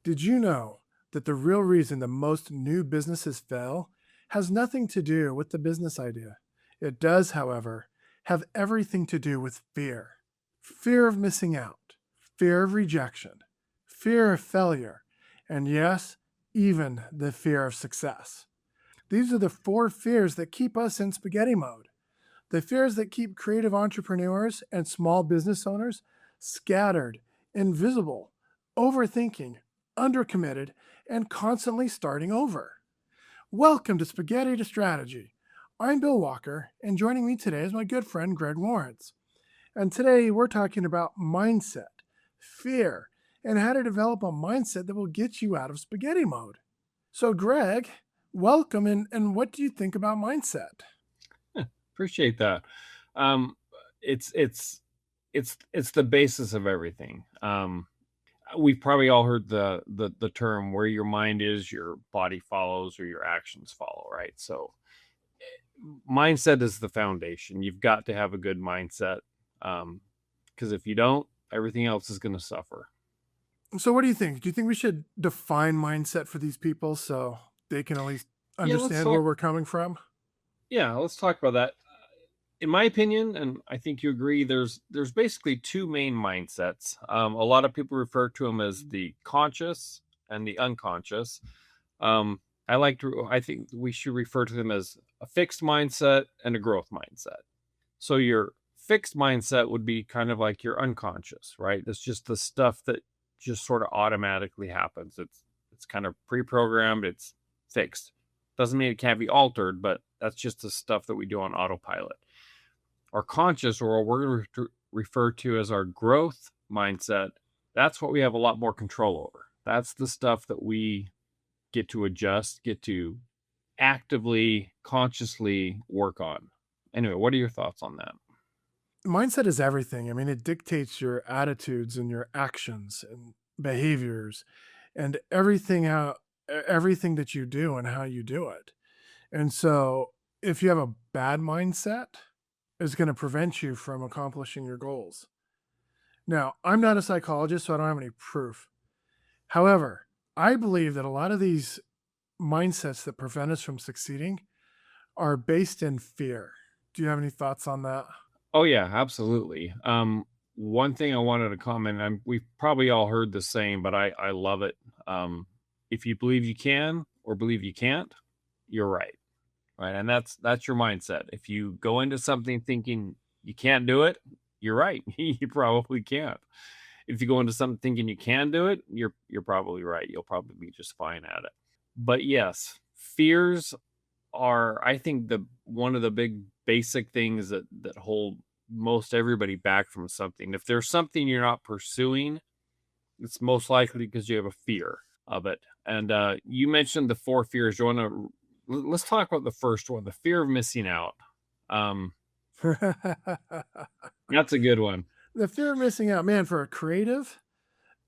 Did you know that the real reason that most new businesses fail has nothing to do with the business idea? It does, however, have everything to do with fear. Fear of missing out, fear of rejection, fear of failure, and yes, even the fear of success. These are the four fears that keep us in spaghetti mode. The fears that keep creative entrepreneurs and small business owners scattered, invisible, overthinking, undercommitted, and constantly starting over. Welcome to Spaghetti to Strategy. I'm Bill Walker, and joining me today is my good friend Gregg Lawrence. And today we're talking about mindset, fear, and how to develop a mindset that will get you out of spaghetti mode. So, Greg, welcome, and what do you think about mindset? Appreciate that. Um, it's the basis of everything. We've probably all heard the term where your mind is, your body follows, or your actions follow, right? So mindset is the foundation. You've got to have a good mindset, because if you don't, everything else is going to suffer. So, what do you think? Do you think we should define mindset for these people so they can at least Yeah, let's understand talk. where we're coming from? Yeah, let's talk about that. In my opinion, and I think you agree, there's basically two main mindsets. A lot of people refer to them as the conscious and the unconscious. I think we should refer to them as a fixed mindset and a growth mindset. So your fixed mindset would be kind of like your unconscious, right? It's just the stuff that just sort of automatically happens. It's kind of pre-programmed. It's fixed. Doesn't mean it can't be altered, but that's just the stuff that we do on autopilot. Our conscious, or what we're going to refer to as our growth mindset, that's what we have a lot more control over. That's the stuff that we get to adjust, get to actively, consciously work on. Anyway, what are your thoughts on that? Mindset is everything. I mean, it dictates your attitudes and your actions and behaviors and everything that you do and how you do it. And so, if you have a bad mindset, it's going to prevent you from accomplishing your goals. Now, I'm not a psychologist, so I don't have any proof. However, I believe that a lot of these mindsets that prevent us from succeeding are based in fear. Do you have any thoughts on that? Oh yeah, absolutely. One thing I wanted to comment, we've probably all heard the same, but I love it. If you believe you can or believe you can't, you're right. Right. And that's your mindset. If you go into something thinking you can't do it, you're right. You probably can't. If you go into something thinking you can do it, you're probably right. You'll probably be just fine at it. But yes, fears are, I think, the one of the big basic things that hold most everybody back from something. If there's something you're not pursuing, it's most likely because you have a fear of it. And you mentioned the four fears. You want to let's talk about the first one, the fear of missing out. Um, that's a good one. The fear of missing out, man, for a creative,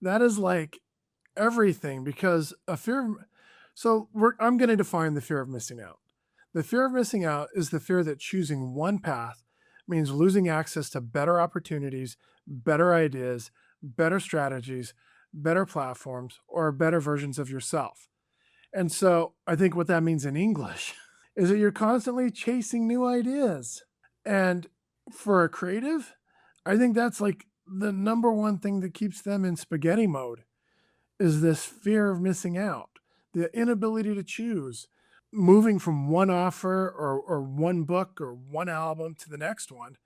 that is like everything because a fear of, I'm going to define the fear of missing out. The fear of missing out is the fear that choosing one path means losing access to better opportunities, better ideas, better strategies, better platforms, or better versions of yourself. And so I think what that means in English is that you're constantly chasing new ideas. And for a creative, I think that's like the number one thing that keeps them in spaghetti mode is this fear of missing out, the inability to choose, moving from one offer or one book or one album to the next one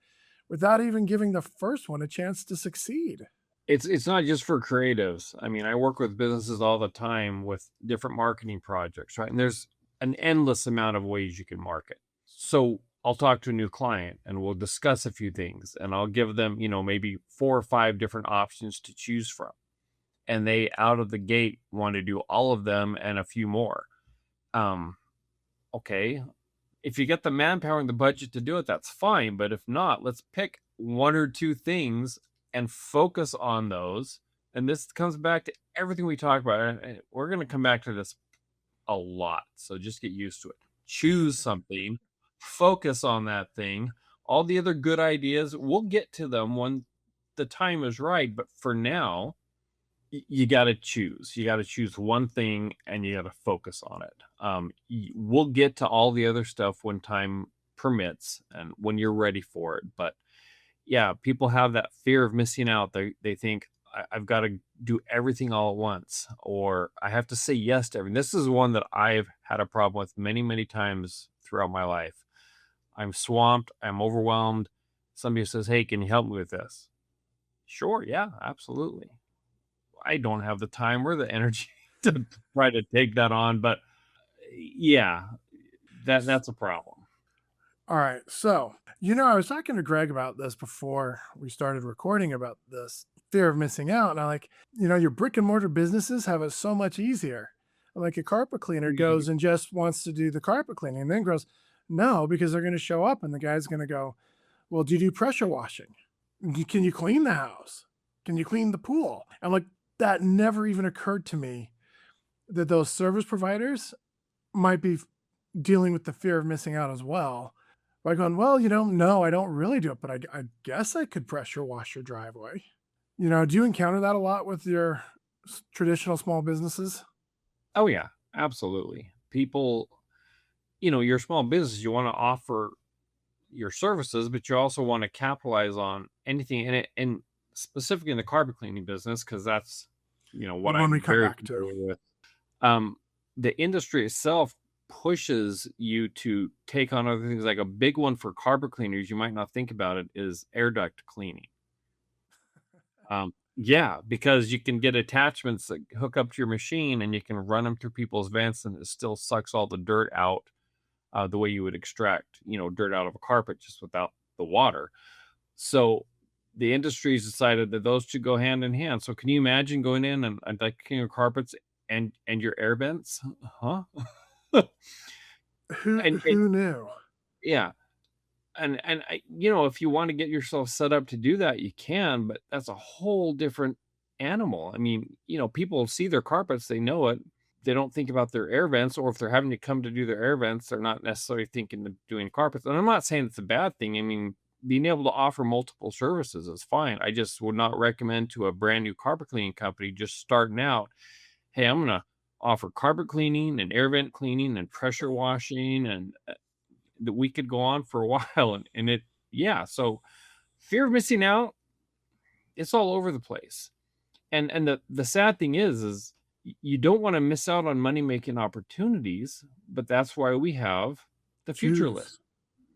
without even giving the first one a chance to succeed. It's not just for creatives. I mean, I work with businesses all the time with different marketing projects, right? And there's an endless amount of ways you can market. So I'll talk to a new client and we'll discuss a few things and I'll give them, maybe 4 or 5 different options to choose from. And they out of the gate want to do all of them and a few more. Um, okay, if you get the manpower and the budget to do it, that's fine. But if not, let's pick 1 or 2 things and focus on those. And this comes back to everything we talk about. And we're going to come back to this a lot. So just get used to it. Choose something, focus on that thing. All the other good ideas, we'll get to them when the time is right. But for now, you got to choose. You got to choose one thing and you got to focus on it. We'll get to all the other stuff when time permits and when you're ready for it. But yeah, people have that fear of missing out. They think I've got to do everything all at once, or I have to say yes to everything. This is one that I've had a problem with many, many times throughout my life. I'm swamped. I'm overwhelmed. Somebody says, "Hey, can you help me with this?" Sure, yeah, absolutely. I don't have the time or the energy to try to take that on, but yeah, that's a problem. All right. So, I was talking to Greg about this before we started recording about this fear of missing out. And I like, your brick and mortar businesses have it so much easier. Like a carpet cleaner Mhm. goes and just wants to do the carpet cleaning and then goes, no, because they're going to show up and the guy's going to go, well, do you do pressure washing? Can you clean the house? Can you clean the pool? And like, that never even occurred to me that those service providers might be dealing with the fear of missing out as well. By going, well, no, I don't really do it, but I guess I could pressure wash your driveway. Do you encounter that a lot with your traditional small businesses? Oh yeah, absolutely. People, your small business, you want to offer your services, but you also want to capitalize on anything in it, and specifically in the carpet cleaning business, because that's The what one we I'm come very back to. familiar with. Um, the industry itself pushes you to take on other things. Like a big one for carpet cleaners, you might not think about it, is air duct cleaning. Yeah, because you can get attachments that hook up to your machine and you can run them through people's vents and it still sucks all the dirt out the way you would extract, dirt out of a carpet just without the water. So the industry's decided that those two go hand in hand. So can you imagine going in and like cleaning your carpets and your air vents? Huh? and Who knew? yeah, and I, if you want to get yourself set up to do that, you can, but that's a whole different animal. I mean, people see their carpets, they know it. They don't think about their air vents, or if they're having to come to do their air vents, they're not necessarily thinking of doing carpets. And I'm not saying it's a bad thing. I mean, being able to offer multiple services is fine. I just would not recommend to a brand new carpet cleaning company just starting out, hey, I'm gonna offer carpet cleaning and air vent cleaning and pressure washing, and that we could go on for a while. And it, yeah. So fear of missing out, it's all over the place. And the sad thing is you don't want to miss out on money making opportunities, but that's why we have the future list. Choose.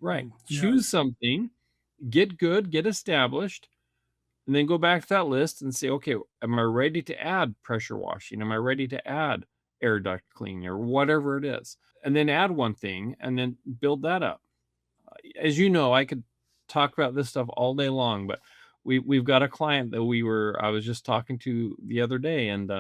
Right. Choose Yes. something, get good, get established, and then go back to that list and say, okay, am I ready to add pressure washing? Am I ready to add air duct cleaning or whatever it is? And then add one thing and then build that up. As you know, I could talk about this stuff all day long, but we've got a client that I was just talking to the other day, and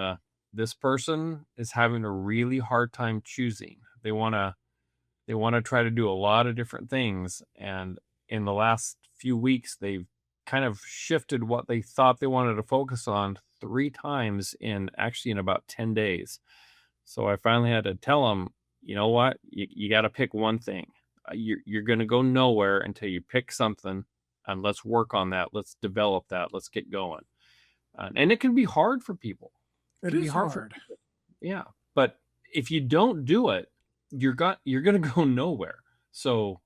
this person is having a really hard time choosing. They want to try to do a lot of different things, and in the last few weeks, they've kind of shifted what they thought they wanted to focus on three times in about 10 days. So I finally had to tell them, you know what, you got to pick one thing. You're going to go nowhere until you pick something, and let's work on that. Let's develop that. Let's get going. And it can be hard for people. It It can be is hard for hard. people. Yeah. But if you don't do it, you're going to go nowhere. So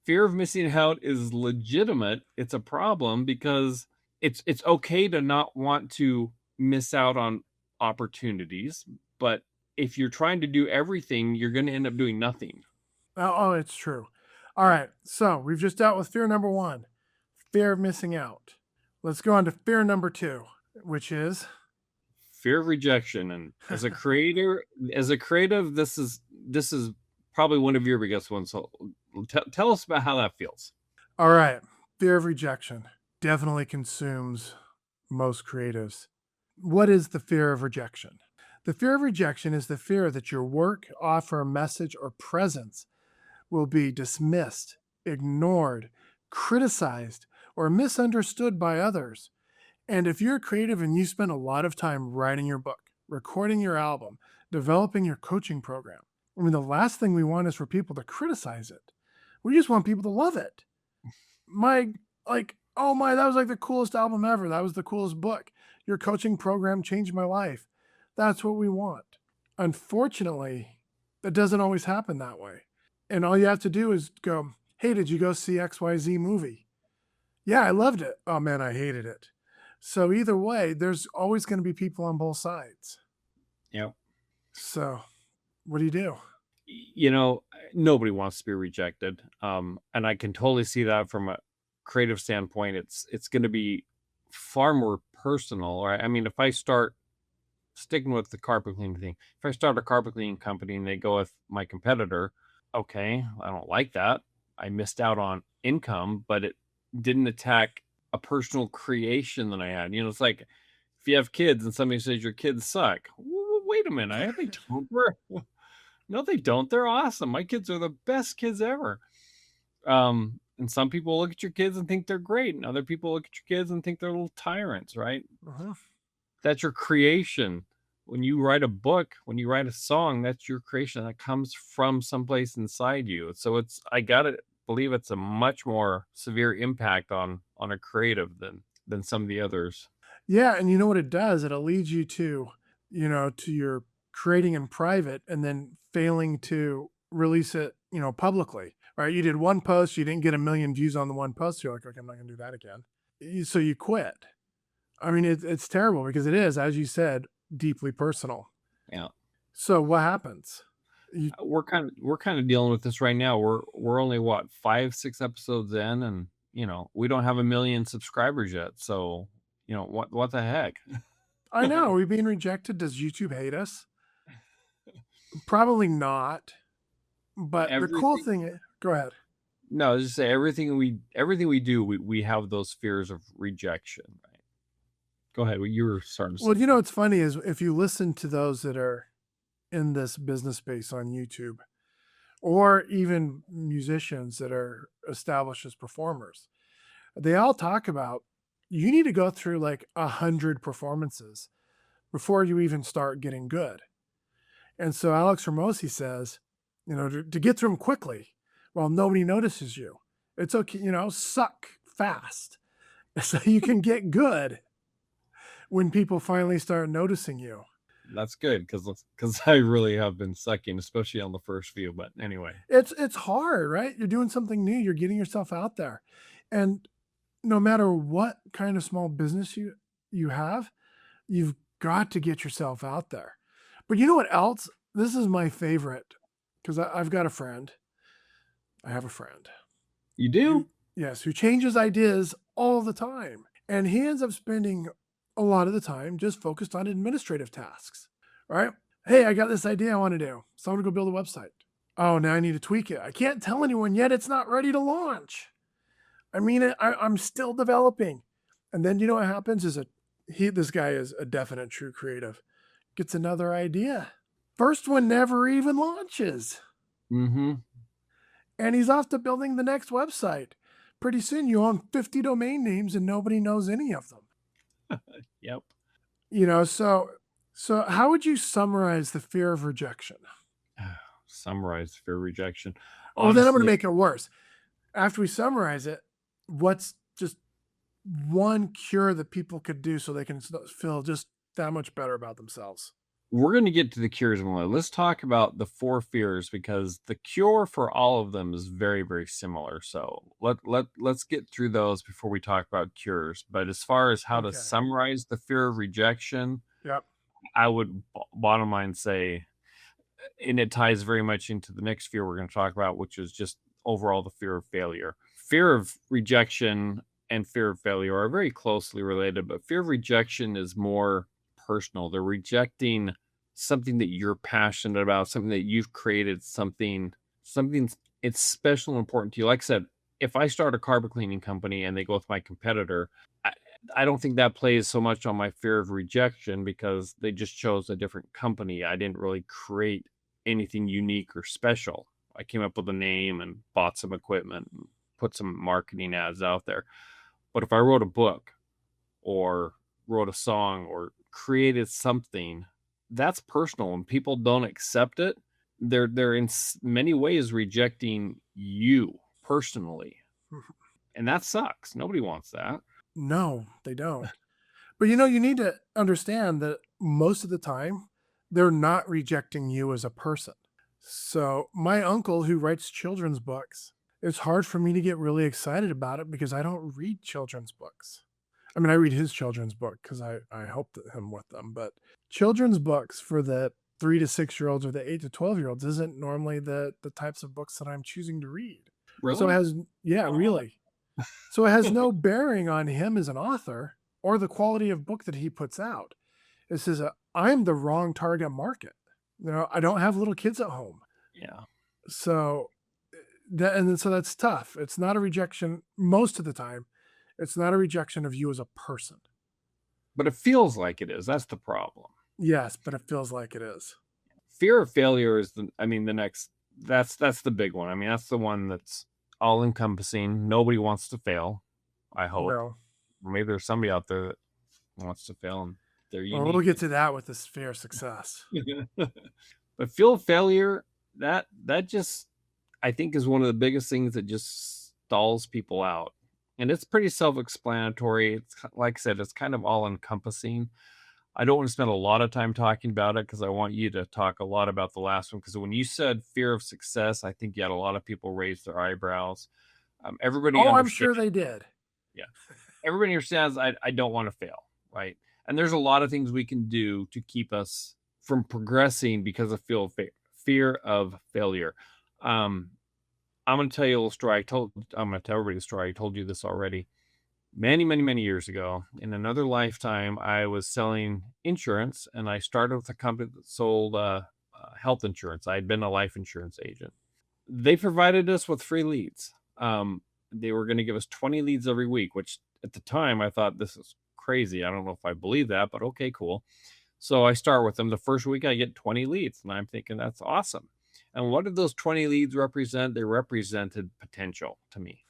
fear of missing out is legitimate. It's a problem because it's okay to not want to miss out on opportunities, but if you're trying to do everything, you're going to end up doing nothing. Oh, it's true. All right. So we've just dealt with fear number one, fear of missing out. Let's go on to fear number two, which is Fear of rejection, and as a creative, this is probably one of your biggest ones. So tell us about how that feels. all right. Fear of rejection definitely consumes most creatives. What is the fear of rejection? The fear of rejection is the fear that your work, offer, message, or presence will be dismissed, ignored, criticized, or misunderstood by others. And if you're creative and you spend a lot of time writing your book, recording your album, developing your coaching program, I mean, the last thing we want is for people to criticize it. We just want people to love it. My, like, oh my, that was like the coolest album ever. That was the coolest book. Your coaching program changed my life. That's what we want. Unfortunately, it doesn't always happen that way. And all you have to do is go, hey, did you go see XYZ movie? Yeah, I loved it. Oh man, I hated it. So either way, there's always going to be people on both sides. Yep. So what do you do? You know, nobody wants to be rejected. And I can totally see that from a creative standpoint. It's going to be far more personal. Right? I mean, if I start sticking with the carpet cleaning thing, if I start a carpet cleaning company and they go with my competitor, okay, I don't like that. I missed out on income, but it didn't attack a personal creation that I had. You know, it's like if you have kids and somebody says your kids suck. Wait a minute, I think no, they don't. They're awesome. My kids are the best kids ever. And some people look at your kids and think they're great, and other people look at your kids and think they're little tyrants, right? Uh-huh. That's your creation. When you write a book, when you write a song, that's your creation. That comes from someplace inside you. So I gotta believe it's a much more severe impact on a creative than some of the others. Yeah, and you know what it does? It'll lead you to, to your creating in private and then failing to release it, publicly. Right? You did one post, you didn't get 1 million views on the one post. You're like, okay, I'm not gonna do that again. So you quit. I mean, it's terrible because it is, as you said, deeply personal. Yeah. So what happens? We're kind of dealing with this right now. We're only what 5-6 episodes in, and we don't have 1 million subscribers yet. So what the heck? I know. Are we being rejected? Does YouTube hate us? Probably not. But the cool thing, go ahead. No, just say everything we do, we have those fears of rejection, right? Go ahead. You were starting to say. Well, what's funny is if you listen to those that are in this business space on YouTube, or even musicians that are established as performers, they all talk about you need to go through like 100 performances before you even start getting good. And so Alex Ramosi says, to get through them quickly while nobody notices you, it's okay, suck fast so you can get good when people finally start noticing you. That's good because I really have been sucking, especially on the first few. But anyway, it's hard, right? You're doing something new. You're getting yourself out there, and no matter what kind of small business you have, you've got to get yourself out there. But you know what else? This is my favorite because I've got a friend. I have a friend. You do? Yes, who changes ideas all the time, and he ends up spending a lot of the time just focused on administrative tasks, right? Hey, I got this idea I want to do. So I'm going to go build a website. Oh, now I need to tweak it. I can't tell anyone yet. It's not ready to launch. I mean, I'm still developing. And then you know what happens is this guy is a definite true creative. Gets another idea. First one never even launches. Mm-hmm. And he's off to building the next website. Pretty soon you own 50 domain names and nobody knows any of them. Yep. So how would you summarize the fear of rejection? Summarize fear of rejection. Oh, then I'm going to make it worse. After we summarize it, what's just one cure that people could do so they can feel just that much better about themselves? We're going to get to the cures in a minute. Let's talk about the 4 fears because the cure for all of them is very, very similar. So let's get through those before we talk about cures. But as far as how to summarize the fear of rejection, yep, I would bottom line say, and it ties very much into the next fear we're going to talk about, which is just overall the fear of failure. Fear of rejection and fear of failure are very closely related, but fear of rejection is more personal. They're rejecting something that you're passionate about, something that you've created, something it's special and important to you. Like I said, if I start a carpet cleaning company and they go with my competitor, I don't think that plays so much on my fear of rejection because they just chose a different company. I didn't really create anything unique or special. I came up with a name and bought some equipment and put some marketing ads out there. But if I wrote a book or wrote a song or created something, that's personal, and people don't accept it. They're in many ways rejecting you personally. And that sucks. Nobody wants that. No, they don't. But you need to understand that most of the time, they're not rejecting you as a person. So, my uncle who writes children's books, it's hard for me to get really excited about it because I don't read children's books. I mean, I read his children's book because I helped him with them, but children's books for the 3 to 6 year olds or the 8 to 12 year olds isn't normally the types of books that I'm choosing to read. So it Really? has, yeah, Oh. really. So it has no bearing on him as an author or the quality of book that he puts out. It says I'm the wrong target market. I don't have little kids at home, Yeah. so so that's tough. It's not a rejection most of the time. It's not a rejection of you as a person. But it feels like it is. That's the problem. Yes, but it feels like it is. Fear of failure is the next that's the big one. I mean, that's the one that's all encompassing. Nobody wants to fail, I hope. No. Or maybe there's somebody out there that wants to fail and they're Well, we'll unique. get to that with this fear of success. But fear of failure, that just I think is one of the biggest things that just stalls people out. And it's pretty self-explanatory. It's like I said, it's kind of all encompassing. I don't want to spend a lot of time talking about it because I want you to talk a lot about the last one. Because when you said fear of success, I think you had a lot of people raise their eyebrows. Everybody Oh, I'm understands. sure they did. Yeah, everybody understands. I don't want to fail, right? And there's a lot of things we can do to keep us from progressing because of fear of failure. Um, I'm going to tell you a little story. I'm going to tell everybody the story. I told you this already. Many, many, many years ago, in another lifetime, I was selling insurance, and I started with a company that sold health insurance. I had been a life insurance agent. They provided us with free leads. They were going to give us 20 leads every week, which at the time I thought this is crazy. I don't know if I believe that, but okay, cool. So I start with them. The first week I get 20 leads, and I'm thinking that's awesome. And what did those 20 leads represent? They represented potential to me.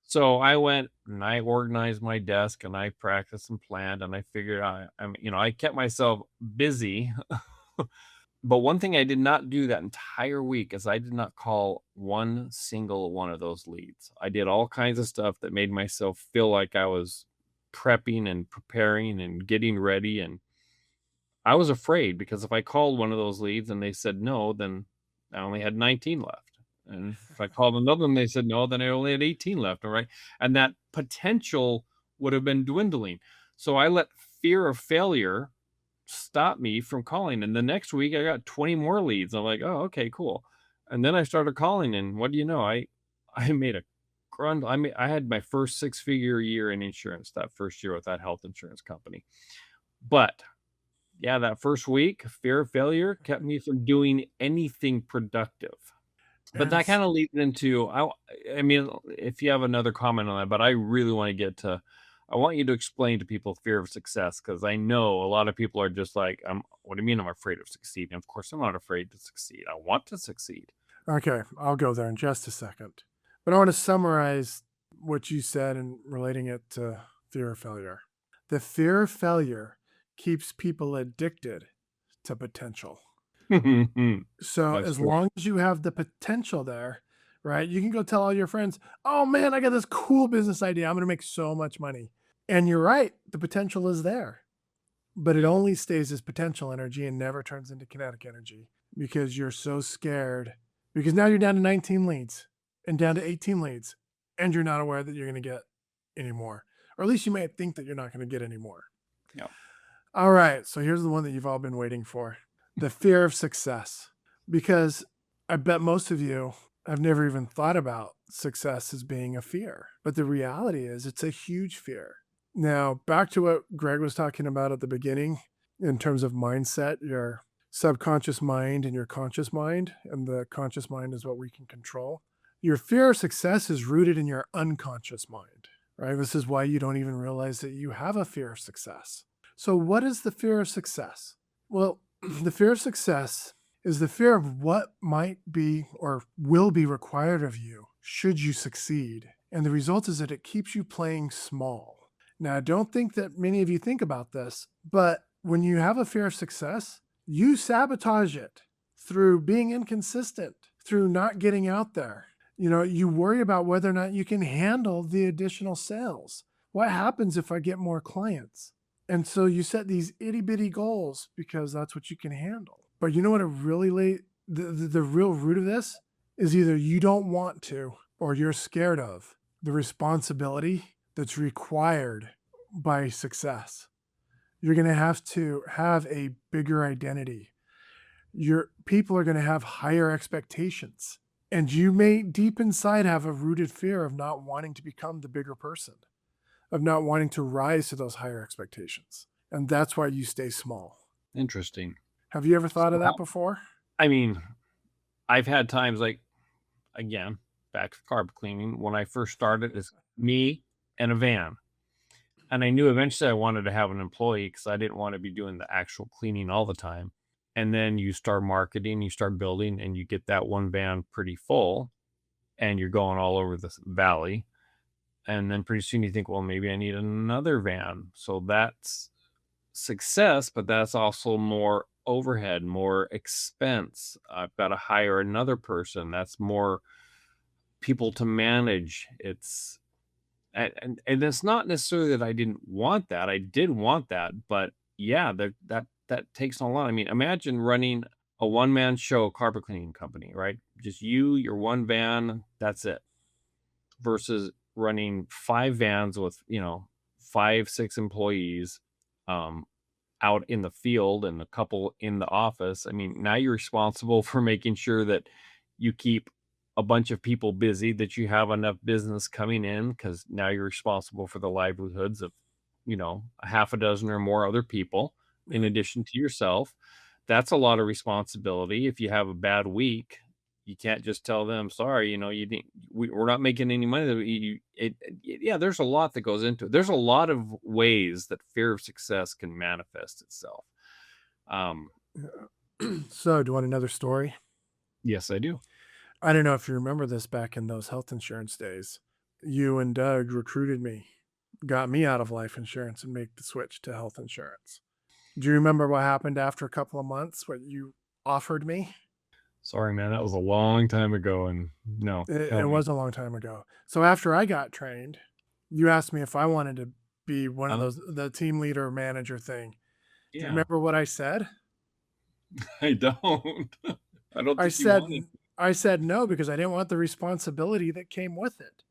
So I went and I organized my desk and I practiced and planned and I figured I kept myself busy. But one thing I did not do that entire week is I did not call one single one of those leads. I did all kinds of stuff that made myself feel like I was prepping and preparing and getting ready. And I was afraid because if I called one of those leads and they said no, then I only had 19 left. And if I called another one, they said no, then I only had 18 left. All right. And that potential would have been dwindling. So I let fear of failure stop me from calling. And the next week I got 20 more leads. I'm like, oh, okay, cool. And then I started calling, and what do you know? I made a I had my first 6-figure year in insurance that first year with that health insurance company. But yeah, that first week, fear of failure kept me from doing anything productive. But that It's kind of leads into I mean, if you have another comment on that, but I really want to get to I want you to explain to people fear of success because I know a lot of people are just like, what do you mean I'm afraid of succeeding? Of course, I'm not afraid to succeed. I want to succeed. okay. I'll go there in just a second. But I want to summarize what you said and relating it to fear of failure. The fear of failure keeps people addicted to potential. So That's as true. long as you have the potential there, right? You can go tell all your friends, "Oh man, I got this cool business idea. I'm going to make so much money." And you're right, the potential is there. But it only stays as potential energy and never turns into kinetic energy because you're so scared. Because now you're down to 19 leads and down to 18 leads, and you're not aware that you're going to get any more. Or at least you may think that you're not going to get any more. Yeah. All right, so here's the one that you've all been waiting for, the fear of success. Because I bet most of you have never even thought about success as being a fear. But the reality is, it's a huge fear. Now, back to what Greg was talking about at the beginning in terms of mindset, your subconscious mind and your conscious mind, and the conscious mind is what we can control. Your fear of success is rooted in your unconscious mind, right? This is why you don't even realize that you have a fear of success. So, what is the fear of success? Well, the fear of success is the fear of what might be or will be required of you should you succeed. And the result is that it keeps you playing small. Now, I don't think that many of you think about this, but when you have a fear of success, you sabotage it through being inconsistent, through not getting out there. You worry about whether or not you can handle the additional sales. What happens if I get more clients? And so you set these itty bitty goals because that's what you can handle. But you know what the real root of this is either you don't want to or you're scared of the responsibility that's required by success. You're going to have a bigger identity. Your people are going to have higher expectations. And you may deep inside have a rooted fear of not wanting to become the bigger person, of not wanting to rise to those higher expectations. And that's why you stay small. Interesting. Have you ever thought So of that before? I mean, I've had times like, again, back to carpet cleaning, when I first started, it's me and a van. And I knew eventually I wanted to have an employee because I didn't want to be doing the actual cleaning all the time. And then you start marketing, you start building, and you get that one van pretty full, and you're going all over the valley. And then pretty soon you think, well, maybe I need another van. So that's success, but that's also more overhead, more expense. I've got to hire another person. That's more people to manage. And it's not necessarily that I didn't want that. I did want that, but yeah, that takes a lot. I mean, imagine running a one man show carpet cleaning company, right? Just you, your one van, that's it. Versus running 5 vans with, 5, 6 employees, um, out in the field and a couple in the office. I mean, now you're responsible for making sure that you keep a bunch of people busy, that you have enough business coming in, because now you're responsible for the livelihoods of, a half a dozen or more other people in addition to yourself. That's a lot of responsibility. If you have a bad week, you can't just tell them, sorry, you didn't, we're not making any money. Yeah, there's a lot that goes into it. There's a lot of ways that fear of success can manifest itself. Um, So, do you want another story? yes, I do. I don't know if you remember this back in those health insurance days. You and Doug recruited me, got me out of life insurance and make the switch to health insurance. Do you remember what happened after a couple of months, what you offered me? Sorry, man. That was a long time ago. And no, tell It me. was a long time ago. So after I got trained, you asked me if I wanted to be one of Uh, those, the team leader manager thing. Do you yeah, remember what I said? I don't. I don't I think you said wanted. I said no because I didn't want the responsibility that came with it.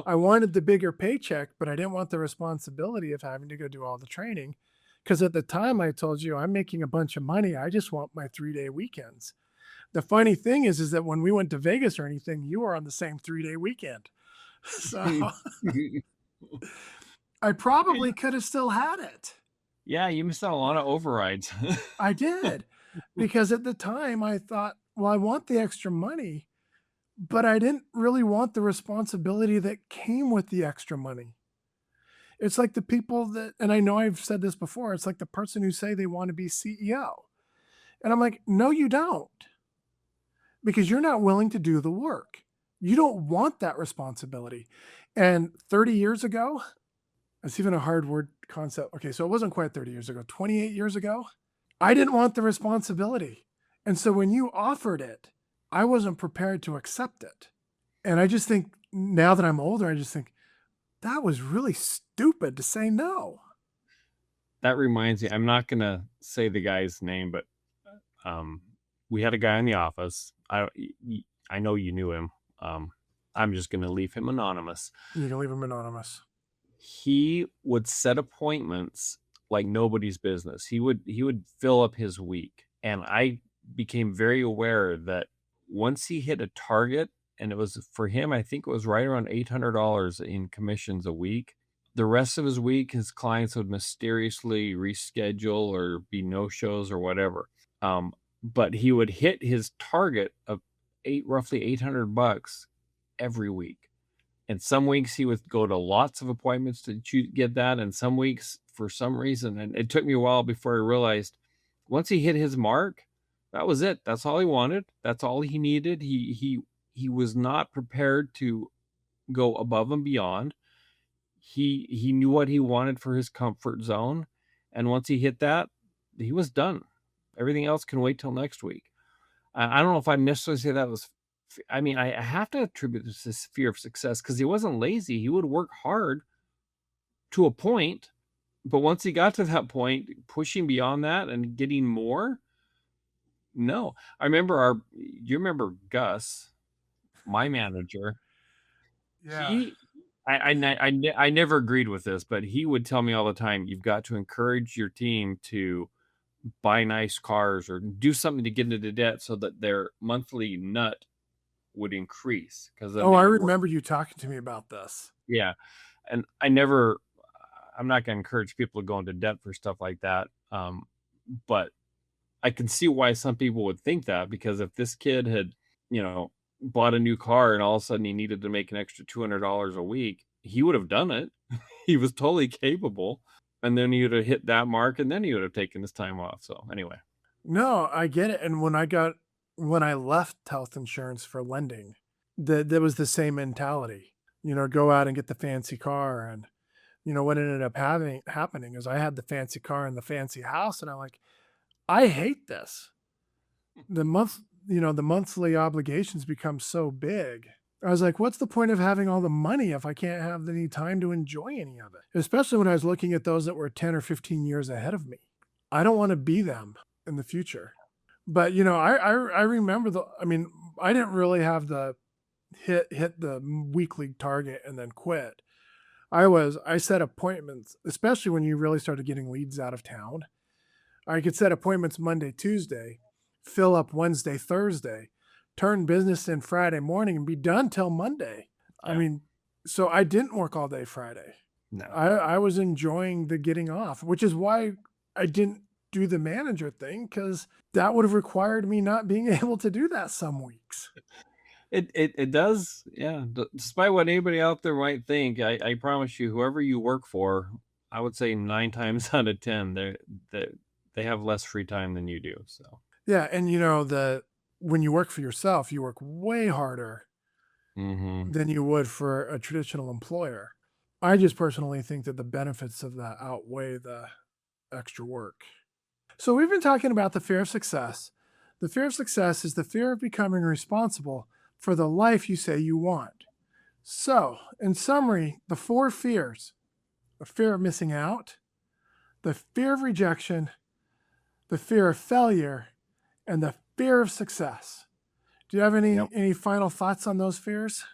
I wanted the bigger paycheck, but I didn't want the responsibility of having to go do all the training. Because at the time I told you I'm making a bunch of money. I just want my 3-day weekends. The funny thing is that when we went to Vegas or anything, you were on the same 3-day weekend. So I probably could have still had it. Yeah, you missed out on a lot of overrides. I did. Because at the time I thought, well, I want the extra money, but I didn't really want the responsibility that came with the extra money. It's like the people that, and I know I've said this before, it's like the person who say they want to be CEO. And I'm like, no, you don't, because you're not willing to do the work. You don't want that responsibility. And 30 years ago, it's even a hard word concept. Okay, so it wasn't quite 30 years ago, 28 years ago, I didn't want the responsibility. And so when you offered it, I wasn't prepared to accept it. And I just think now that I'm older, I just think that was really stupid to say no. That reminds me, I'm not gonna say the guy's name, but um, we had a guy in the office. I know you knew him. Um, I'm just gonna leave him anonymous. You can leave them anonymous. He would set appointments like nobody's business. He would fill up his week, and I became very aware that once he hit a target, and it was for him, I think it was right around $800 in commissions a week. The rest of his week, his clients would mysteriously reschedule or be no shows or whatever. But he would hit his target of roughly $800 every week. And some weeks he would go to lots of appointments to get that, and some weeks for some reason, and it took me a while before I realized once he hit his mark, that was it. That's all he wanted. That's all he needed. He was not prepared to go above and beyond. He knew what he wanted for his comfort zone, and once he hit that, he was done. Everything else can wait till next week. I don't know if I necessarily say that was. I mean, I have to attribute this fear of success because he wasn't lazy. He would work hard to a point, But once he got to that point, pushing beyond that and getting more, no. I remember you remember Gus, my manager. Yeah. He, I never agreed with this, but he would tell me all the time, you've got to encourage your team to buy nice cars or do something to get into debt so that their monthly nut would increase because then Oh, I they work. remember you talking to me about this. Yeah. And I'm not going to encourage people to go into debt for stuff like that. But I can see why some people would think that because if this kid had, bought a new car and all of a sudden he needed to make an extra $200 a week, he would have done it. He was totally capable. And then he would have hit that mark and then he would have taken his time off. So, anyway. No, I get it. And when I left health insurance for lending, there was the same mentality. Go out and get the fancy car. And what ended up happening is I had the fancy car and the fancy house, and I'm like, I hate this. The monthly obligations become so big. I was like, what's the point of having all the money if I can't have any time to enjoy any of it? Especially when I was looking at those that were 10 or 15 years ahead of me. I don't want to be them in the future. But I remember I didn't really have the hit the weekly target and then quit. I set appointments, especially when you really started getting leads out of town. I could set appointments Monday, Tuesday, fill up Wednesday, Thursday, turn business in Friday morning and be done till Monday. I Yeah. mean, so I didn't work all day Friday. No. I was enjoying the getting off, which is why I didn't do the manager thing, because that would have required me not being able to do that some weeks. It does, yeah. Despite what anybody out there might think, I promise you, whoever you work for, I would say 9 times out of 10, they have less free time than you do. So, Yeah, and when you work for yourself, you work way harder hmm than you would for a traditional employer. I just personally think that the benefits of that outweigh the extra work. So we've been talking about the fear of success. The fear of success is the fear of becoming responsible for the life you say you want. So, in summary, the four fears: the fear of missing out, the fear of rejection, the fear of failure, and the fear of success. Do you have yep. any final thoughts on those fears?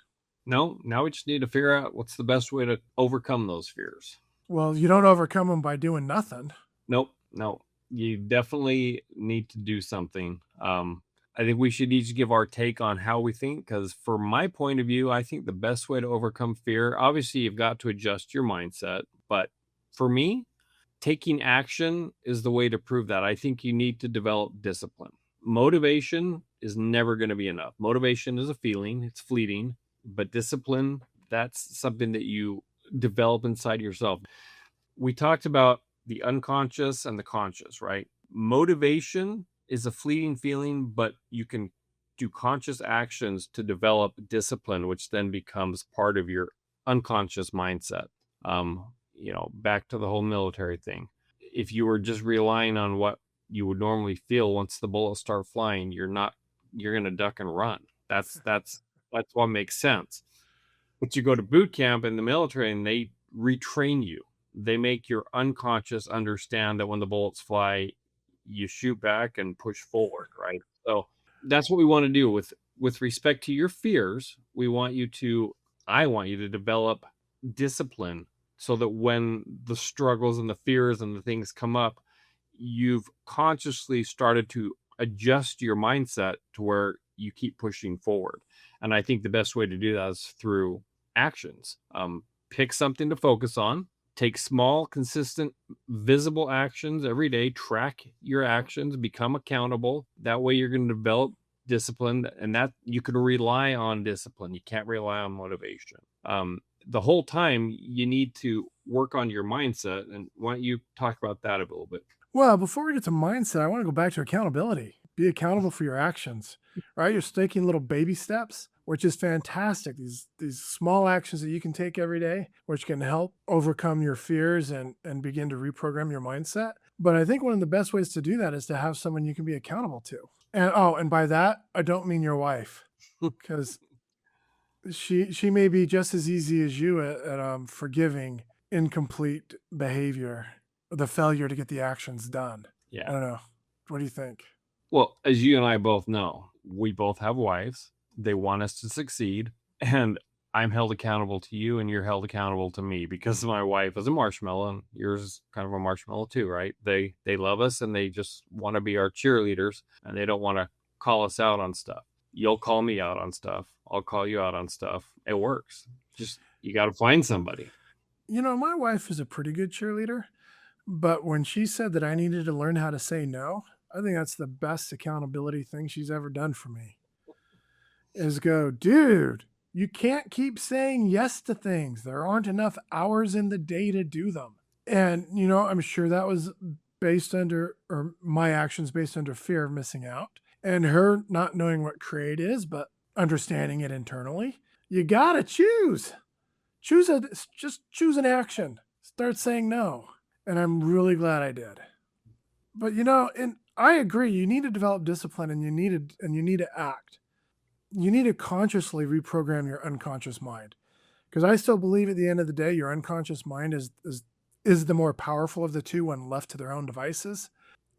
No, now we just need to figure out what's the best way to overcome those fears. Well, you don't overcome them by doing nothing. Nope, no. You definitely need to do something. I think we should each give our take on how we think, because from my point of view, I think the best way to overcome fear, obviously, you've got to adjust your mindset. But for me, taking action is the way to prove that. I think you need to develop discipline. Motivation is never going to be enough. Motivation is a feeling, it's fleeting, but discipline, that's something that you develop inside yourself. We talked about the unconscious and the conscious, right? Motivation is a fleeting feeling, but you can do conscious actions to develop discipline, which then becomes part of your unconscious mindset. Back to the whole military thing. If you were just relying on what you would normally feel once the bullets start flying, you're going to duck and run. That's what makes sense. But you go to boot camp in the military and they retrain you. They make your unconscious understand that when the bullets fly, you shoot back and push forward, right? So that's what we want to do with respect to your fears. I want you to develop discipline so that when the struggles and the fears and the things come up, you've consciously started to adjust your mindset to where you keep pushing forward. And I think the best way to do that is through actions. Pick something to focus on, take small, consistent, visible actions every day, track your actions, become accountable. That way you're going to develop discipline, and that you can rely on discipline. You can't rely on motivation. The whole time you need to work on your mindset. And why don't you talk about that a little bit? Well, before we get to mindset, I want to go back to accountability. Be accountable for your actions, right? You're taking little baby steps, which is fantastic. These small actions that you can take every day, which can help overcome your fears and begin to reprogram your mindset. But I think one of the best ways to do that is to have someone you can be accountable to. And by that, I don't mean your wife, because she may be just as easy as you at forgiving incomplete behavior, the failure to get the actions done. I Yeah. don't know. What do you think? Well, as you and I both know, we both have wives. They want us to succeed, and I'm held accountable to you, and you're held accountable to me because my wife is a marshmallow, and yours is kind of a marshmallow too, right? They love us, and they just want to be our cheerleaders, and they don't want to call us out on stuff. You'll call me out on stuff. I'll call you out on stuff. It works. Just you got to find somebody. You know, my wife is a pretty good cheerleader, but when she said that I needed to learn how to say no, I think that's the best accountability thing she's ever done for me. Is go, dude, you can't keep saying yes to things. There aren't enough hours in the day to do them. And, you know, I'm sure that was based under, or my actions based under fear of missing out and her not knowing what create is, but understanding it internally. You gotta choose. Just choose an action. Start saying no. And I'm really glad I did. But you know, and I agree, you need to develop discipline and you need to act. You need to consciously reprogram your unconscious mind. Because I still believe at the end of the day, your unconscious mind is the more powerful of the two when left to their own devices.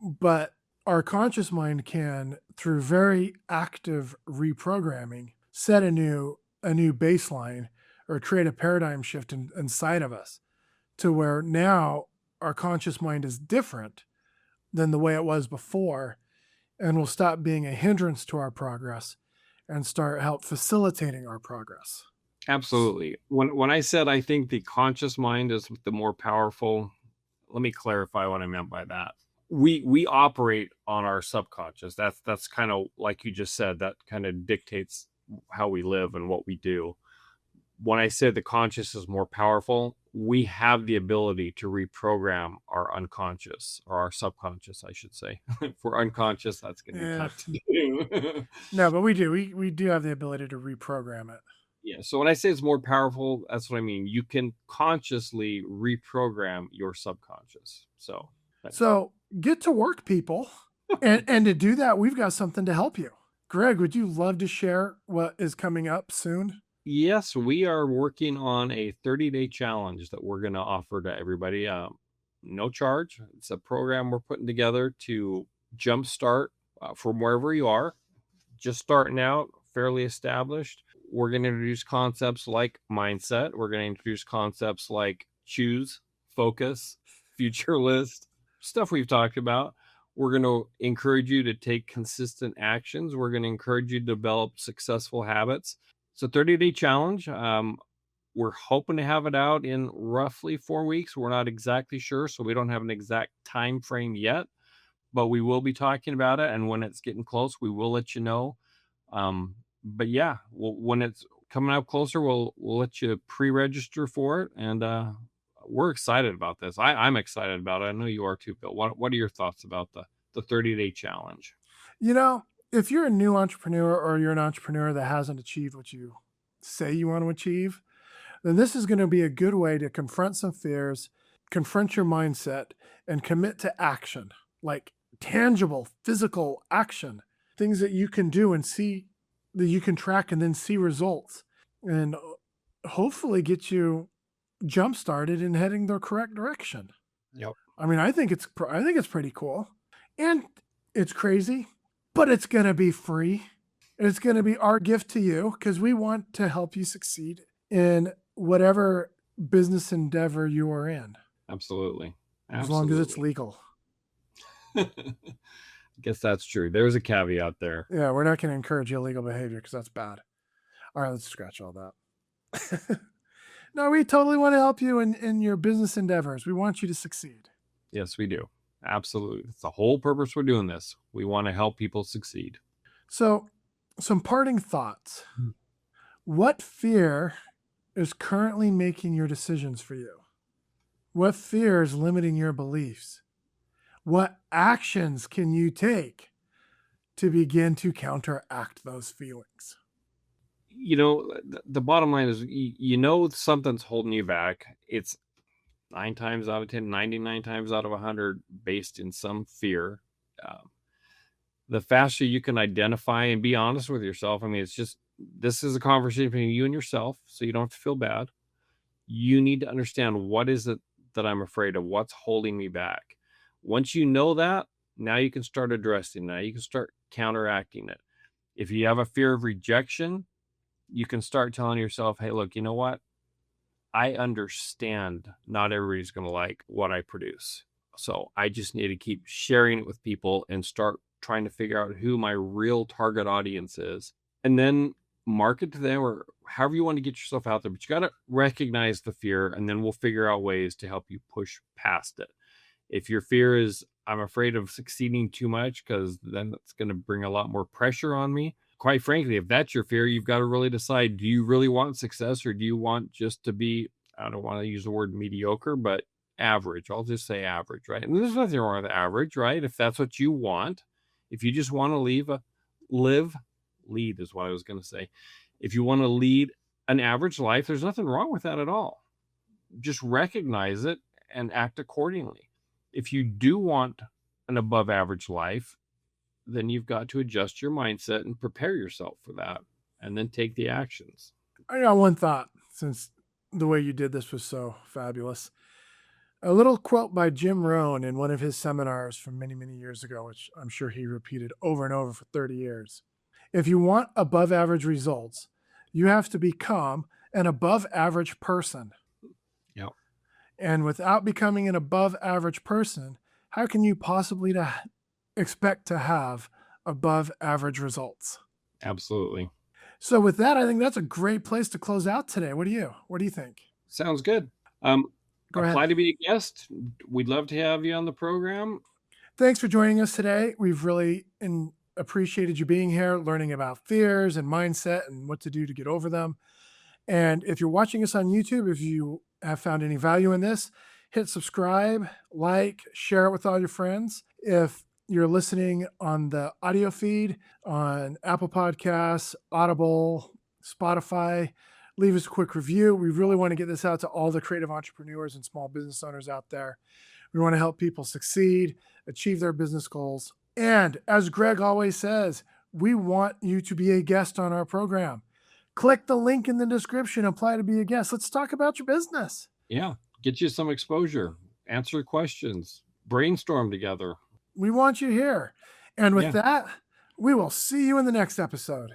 But our conscious mind can, through very active reprogramming, set a new baseline or create a paradigm shift inside of us to where now our conscious mind is different than the way it was before and will stop being a hindrance to our progress and start help facilitating our progress. Absolutely. When I said I think the conscious mind is the more powerful, let me clarify what I meant by that. We operate on our subconscious. That's kind of like you just said, that kind of dictates how we live and what we do. When I say the conscious is more powerful, we have the ability to reprogram our unconscious or our subconscious, I should say. If we're unconscious, that's going to be tough to do. No, but we do. We do have the ability to reprogram it. Yeah. So when I say it's more powerful, that's what I mean. You can consciously reprogram your subconscious. So get to work, people. And to do that, we've got something to help you. Greg, would you love to share what is coming up soon? Yes, we are working on a 30-day challenge that we're going to offer to everybody. No charge. It's a program we're putting together to jumpstart from wherever you are, just starting out, fairly established. We're going to introduce concepts like mindset. We're going to introduce concepts like choose, focus, future list, stuff we've talked about. We're going to encourage you to take consistent actions. We're going to encourage you to develop successful habits. It's a 30-day challenge. We're hoping to have it out in roughly 4 weeks. We're not exactly sure, so we don't have an exact time frame yet, but we will be talking about it. And when it's getting close, we will let you know. But yeah, when it's coming up closer, we'll let you pre-register for it. And we're excited about this. I'm excited about it. I know you are too, Bill. What are your thoughts about the 30-day challenge? You know, if you're a new entrepreneur or you're an entrepreneur that hasn't achieved what you say you want to achieve, then this is going to be a good way to confront some fears, confront your mindset, and commit to action, like tangible, physical action, things that you can do and see, that you can track and then see results, and hopefully get you jump started and heading the correct direction. Yep. I mean, I think it's pretty cool, and it's crazy, but it's going to be free. It's going to be our gift to you because we want to help you succeed in whatever business endeavor you are in. Absolutely. As long as it's legal. I guess that's true. There's a caveat there. Yeah, we're not going to encourage illegal behavior because that's bad. All right, let's scratch all that. No, we totally want to help you in your business endeavors. We want you to succeed. Yes, we do. Absolutely. It's the whole purpose we're doing this. We want to help people succeed. So, some parting thoughts. What fear is currently making your decisions for you? What fear is limiting your beliefs? What actions can you take to begin to counteract those feelings? You know, the bottom line is, you know, something's holding you back. It's 9 times out of 10, 99 times out of 100 based in some fear. The faster you can identify and be honest with yourself. I mean, it's just, this is a conversation between you and yourself, so you don't have to feel bad. You need to understand, what is it that I'm afraid of? What's holding me back? Once you know that, now you can start addressing that. You can start counteracting it. If you have a fear of rejection, you can start telling yourself, hey, look, you know what? I understand not everybody's going to like what I produce. So I just need to keep sharing it with people and start trying to figure out who my real target audience is. And then market to them, or however you want to get yourself out there. But you got to recognize the fear, and then we'll figure out ways to help you push past it. If your fear is, I'm afraid of succeeding too much because then it's going to bring a lot more pressure on me. Quite frankly, if that's your fear, you've got to really decide, do you really want success, or do you want just to be, I don't want to use the word mediocre, but average. I'll just say average, right? And there's nothing wrong with average, right? If that's what you want, if you just want to lead is what I was going to say. If you want to lead an average life, there's nothing wrong with that at all. Just recognize it and act accordingly. If you do want an above average life, then you've got to adjust your mindset and prepare yourself for that, and then take the actions. I got one thought, since the way you did this was so fabulous. A little quote by Jim Rohn in one of his seminars from many, many years ago, which I'm sure he repeated over and over for 30 years. If you want above average results, you have to become an above average person. Yep. And without becoming an above average person, how can you possibly expect to have above average results? Absolutely. So with that, I think that's a great place to close out today. What do you think? Sounds good. Go Apply ahead. to be a guest. We'd love to have you on the program. Thanks for joining us today. We've really appreciated you being here, learning about fears and mindset and what to do to get over them. And if you're watching us on YouTube, if you have found any value in this, hit subscribe, like, share it with all your friends. If you're listening on the audio feed on Apple Podcasts, Audible, Spotify, leave us a quick review. We really want to get this out to all the creative entrepreneurs and small business owners out there. We want to help people succeed, achieve their business goals. And as Greg always says, we want you to be a guest on our program. Click the link in the description, apply to be a guest. Let's talk about your business. Yeah. Get you some exposure, answer questions, brainstorm together. We want you here. And with that, we will see you in the next episode.